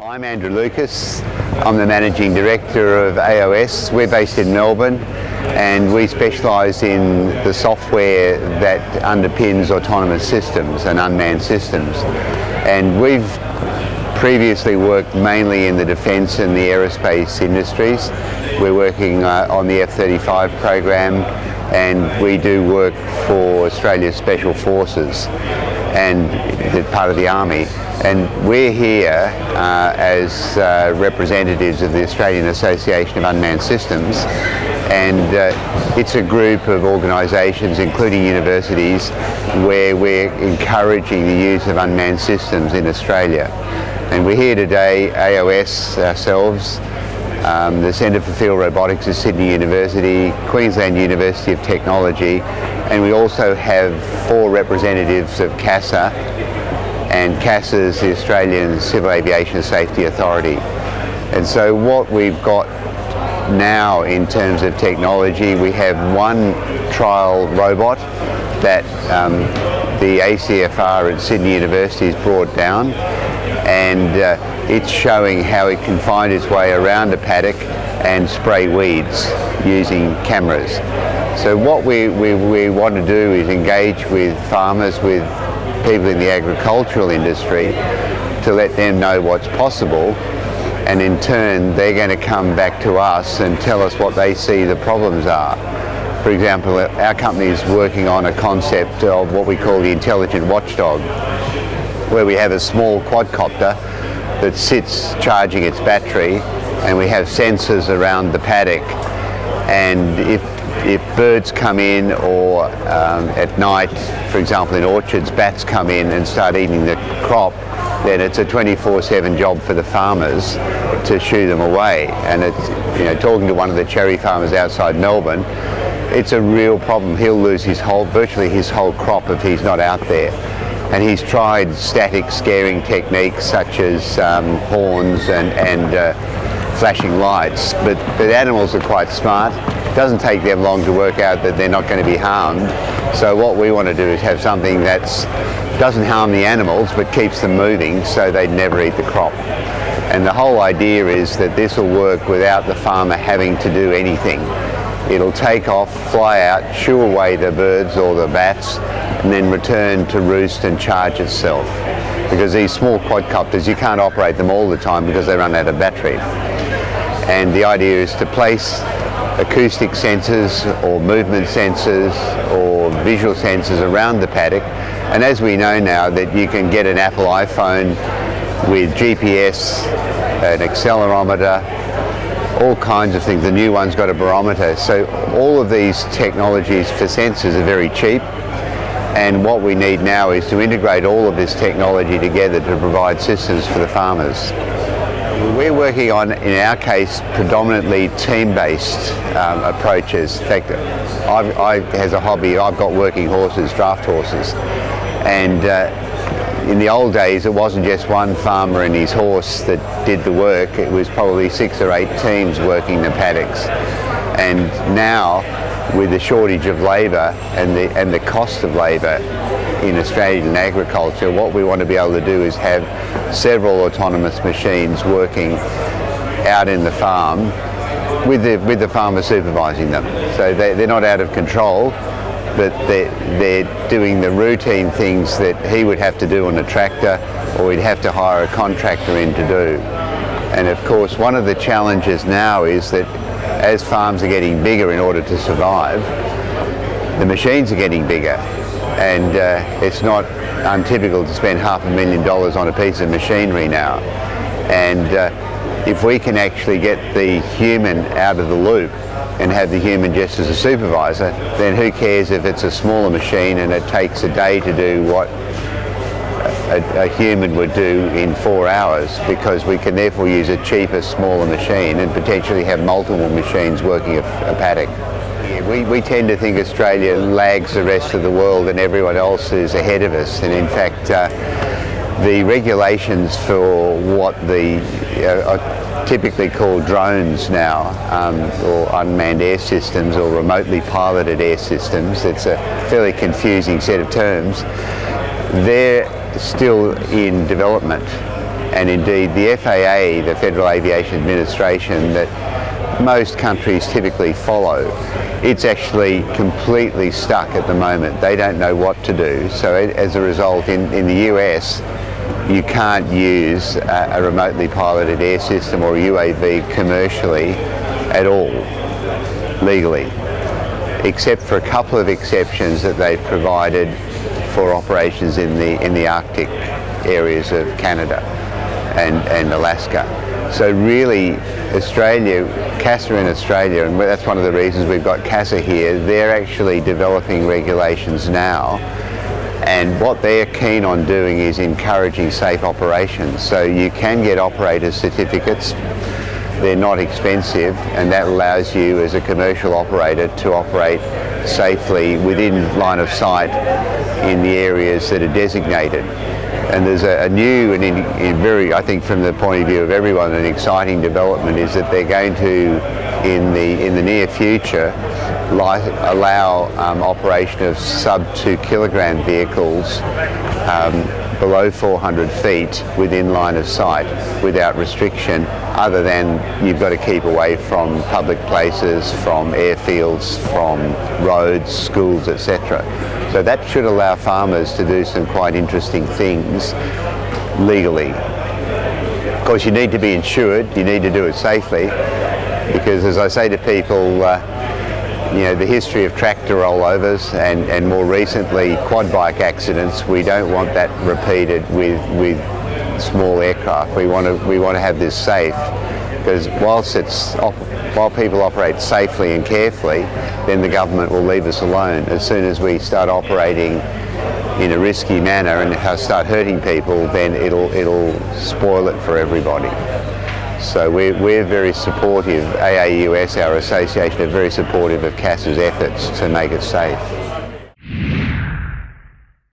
I'm Andrew Lucas. I'm the Managing Director of AOS. We're based in Melbourne and we specialise in the software that underpins autonomous systems and unmanned systems. And we've previously worked mainly in the defence and the aerospace industries. We're working on the F-35 program, and we do work for Australia's Special Forces and part of the Army. And we're here as representatives of the Australian Association of Unmanned Systems, and it's a group of organisations, including universities, where we're encouraging the use of unmanned systems in Australia. And we're here today, AOS ourselves, the Centre for Field Robotics at Sydney University, Queensland University of Technology, and we also have 4 representatives of CASA, and CASA is the Australian Civil Aviation Safety Authority. And so what we've got now in terms of technology, we have one trial robot that the ACFR at Sydney University has brought down, and it's showing how it can find its way around a paddock and spray weeds using cameras. So what we want to do is engage with farmers, with people in the agricultural industry, to let them know what's possible, and in turn they're going to come back to us and tell us what they see the problems are. For example, our company is working on a concept of what we call the intelligent watchdog, where we have a small quadcopter that sits charging its battery, and we have sensors around the paddock, and if birds come in, or at night, for example in orchards, bats come in and start eating the crop, then it's a 24/7 job for the farmers to shoo them away. And it's, talking to one of the cherry farmers outside Melbourne, it's a real problem. He'll lose virtually his whole crop if he's not out there. And he's tried static scaring techniques such as horns and flashing lights, but the animals are quite smart. It doesn't take them long to work out that they're not going to be harmed. So what we want to do is have something that doesn't harm the animals but keeps them moving so they never eat the crop. And the whole idea is that this will work without the farmer having to do anything. It'll take off, fly out, shoo away the birds or the bats, and then return to roost and charge itself. Because these small quadcopters, you can't operate them all the time because they run out of battery. And the idea is to place acoustic sensors or movement sensors or visual sensors around the paddock. And as we know now that you can get an Apple iPhone with GPS, an accelerometer, all kinds of things. The new one's got a barometer. So all of these technologies for sensors are very cheap. And what we need now is to integrate all of this technology together to provide systems for the farmers. We're working on, in our case, predominantly team-based approaches. In fact, as a hobby, I've got working horses, draft horses. And in the old days, it wasn't just one farmer and his horse that did the work. It was probably 6 or 8 teams working the paddocks. And now, with the shortage of labour and the cost of labour in Australian agriculture, what we want to be able to do is have several autonomous machines working out in the farm with the farmer supervising them. So they're not out of control, but they're doing the routine things that he would have to do on a tractor, or he'd have to hire a contractor in to do. And of course, one of the challenges now is that as farms are getting bigger in order to survive, the machines are getting bigger. And it's not untypical to spend $500,000 on a piece of machinery now. And if we can actually get the human out of the loop and have the human just as a supervisor, then who cares if it's a smaller machine and it takes a day to do what a human would do in 4 hours, because we can therefore use a cheaper, smaller machine and potentially have multiple machines working a paddock. We tend to think Australia lags the rest of the world and everyone else is ahead of us, and in fact the regulations for what are typically called drones now, or unmanned air systems or remotely piloted air systems, it's a fairly confusing set of terms, they're still in development. and indeed the FAA, the Federal Aviation Administration, that most countries typically follow, it's actually completely stuck at the moment. They don't know what to do. So as a result, in the US, you can't use a remotely piloted air system or UAV commercially at all, legally, except for a couple of exceptions that they've provided for operations in the Arctic areas of Canada and Alaska. So really, Australia, CASA in Australia, and that's one of the reasons we've got CASA here, they're actually developing regulations now, and what they're keen on doing is encouraging safe operations. So you can get operator certificates, they're not expensive, and that allows you as a commercial operator to operate safely within line of sight in the areas that are designated. And there's a new and very, I think from the point of view of everyone, an exciting development is that they're going to, in the near future, allow operation of sub 2 kilogram vehicles below 400 feet within line of sight without restriction, other than you've got to keep away from public places, from airfields, from roads, schools, etc. So that should allow farmers to do some quite interesting things legally. Of course, you need to be insured, you need to do it safely, because as I say to people, you know, the history of tractor rollovers and more recently quad bike accidents, we don't want that repeated with small aircraft. We want to have this safe, because while people operate safely and carefully, then the government will leave us alone. As soon as we start operating in a risky manner and start hurting people, then it'll spoil it for everybody. So we're very supportive, AAUS, our association, are very supportive of CASA's efforts to make it safe.